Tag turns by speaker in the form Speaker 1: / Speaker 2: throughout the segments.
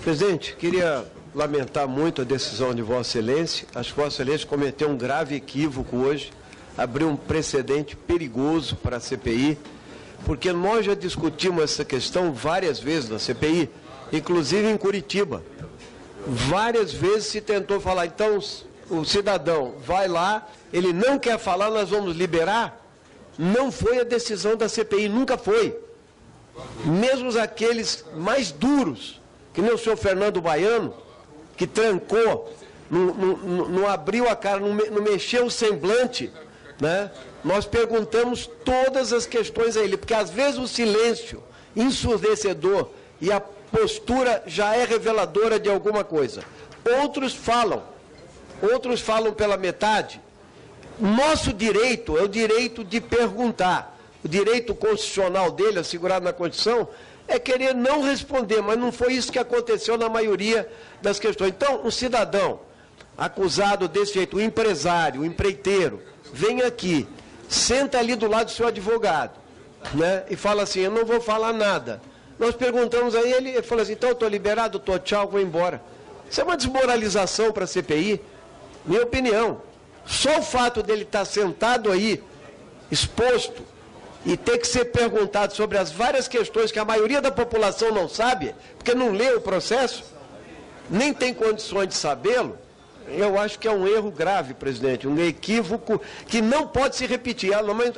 Speaker 1: Presidente, queria lamentar muito a decisão de Vossa Excelência. Acho que Vossa Excelência cometeu um grave equívoco hoje, abriu um precedente perigoso para a CPI, porque nós já discutimos essa questão várias vezes na CPI, inclusive em Curitiba. Várias vezes se tentou falar, então o cidadão vai lá, ele não quer falar, nós vamos liberar. Não foi a decisão da CPI, nunca foi. Mesmo aqueles mais duros, que nem o senhor Fernando Baiano, que trancou, não abriu a cara, não mexeu o semblante, né? Nós perguntamos todas as questões a ele, porque às vezes o silêncio ensurdecedor e a postura já é reveladora de alguma coisa. Outros falam pela metade. Nosso direito é o direito de perguntar. O direito constitucional dele, assegurado na Constituição, é querer não responder, mas não foi isso que aconteceu na maioria das questões. Então, um cidadão acusado desse jeito, um empresário, um empreiteiro, vem aqui, senta ali do lado do seu advogado, né, e fala assim, eu não vou falar nada. Nós perguntamos a ele, ele falou assim, então eu estou liberado, estou, tchau, vou embora. Isso é uma desmoralização para a CPI, minha opinião. Só o fato dele estar sentado aí, exposto, e ter que ser perguntado sobre as várias questões que a maioria da população não sabe, porque não lê o processo, nem tem condições de sabê-lo, eu acho que é um erro grave, presidente, um equívoco que não pode se repetir.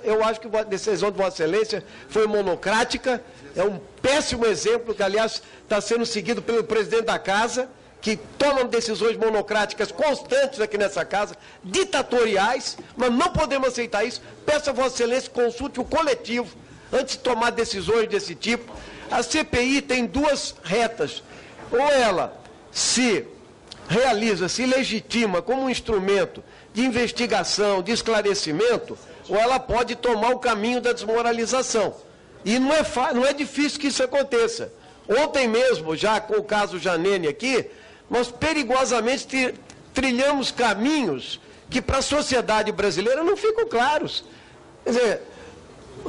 Speaker 1: Eu acho que a decisão de Vossa Excelência foi monocrática, é um péssimo exemplo que, aliás, está sendo seguido pelo presidente da Casa, que tomam decisões monocráticas constantes aqui nessa casa, ditatoriais, mas não podemos aceitar isso. Peço a Vossa Excelência que consulte o coletivo antes de tomar decisões desse tipo. A CPI tem duas retas. Ou ela se realiza, se legitima como um instrumento de investigação, de esclarecimento, ou ela pode tomar o caminho da desmoralização. E não é difícil que isso aconteça. Ontem mesmo, já com o caso Janene aqui, nós perigosamente trilhamos caminhos que para a sociedade brasileira não ficam claros. Quer dizer,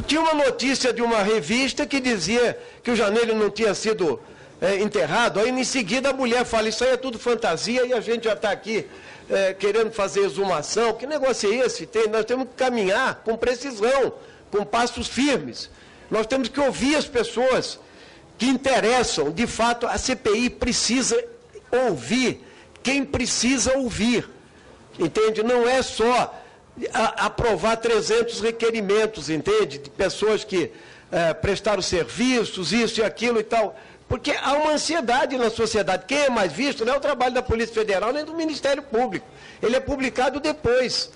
Speaker 1: tinha uma notícia de uma revista que dizia que o Janene não tinha sido enterrado, aí em seguida a mulher fala, isso aí é tudo fantasia e a gente já está aqui querendo fazer exumação. Que negócio é esse? Nós temos que caminhar com precisão, com passos firmes. Nós temos que ouvir as pessoas que interessam. De fato, a CPI precisa ouvir quem precisa ouvir, entende? Não é só aprovar 300 requerimentos, entende? De pessoas que prestaram serviços, isso e aquilo e tal, porque há uma ansiedade na sociedade. Quem é mais visto não é o trabalho da Polícia Federal nem do Ministério Público, ele é publicado depois.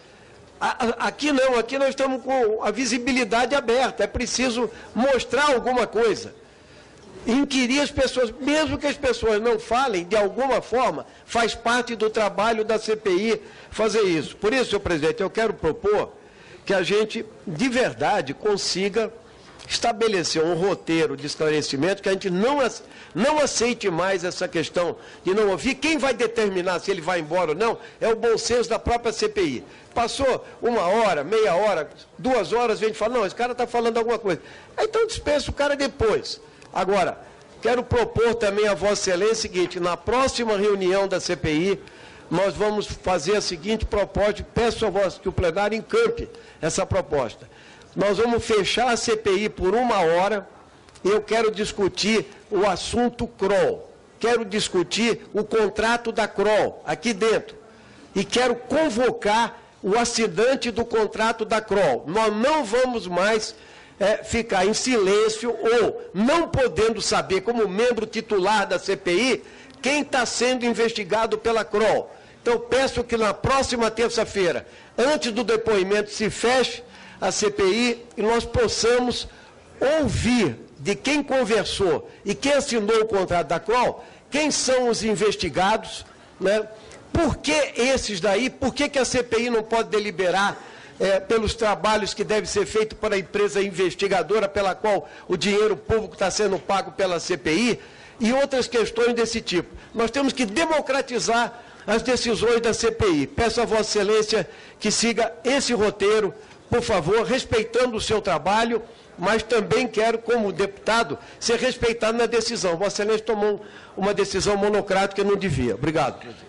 Speaker 1: Aqui não, aqui nós estamos com a visibilidade aberta, é preciso mostrar alguma coisa. Inquirir as pessoas, mesmo que as pessoas não falem, de alguma forma, faz parte do trabalho da CPI fazer isso. Por isso, senhor presidente, eu quero propor que a gente, de verdade, consiga estabelecer um roteiro de esclarecimento, que a gente não aceite mais essa questão de não ouvir. Quem vai determinar se ele vai embora ou não é o bom senso da própria CPI. Passou 1 hora, meia hora, 2 horas, a gente fala, não, esse cara está falando alguma coisa. Então dispensa o cara depois. Agora, quero propor também a Vossa Excelência o seguinte, na próxima reunião da CPI, nós vamos fazer a seguinte proposta, peço a Vossa que o plenário encampe essa proposta. Nós vamos fechar a CPI por 1 hora, e eu quero discutir o assunto CROL, quero discutir o contrato da CROL aqui dentro, e quero convocar o assinante do contrato da CROL. Nós não vamos mais ficar em silêncio ou não podendo saber, como membro titular da CPI, quem está sendo investigado pela CROL. Então, peço que na próxima terça-feira, antes do depoimento, se feche a CPI e nós possamos ouvir de quem conversou e quem assinou o contrato da CROL, quem são os investigados, né? Por que esses daí? Por que a CPI não pode deliberar pelos trabalhos que devem ser feitos para a empresa investigadora, pela qual o dinheiro público está sendo pago pela CPI, e outras questões desse tipo? Nós temos que democratizar as decisões da CPI. Peço a Vossa Excelência que siga esse roteiro por favor, respeitando o seu trabalho, mas também quero, como deputado, ser respeitado na decisão. Vossa Excelência tomou uma decisão monocrática e não devia. Obrigado, presidente.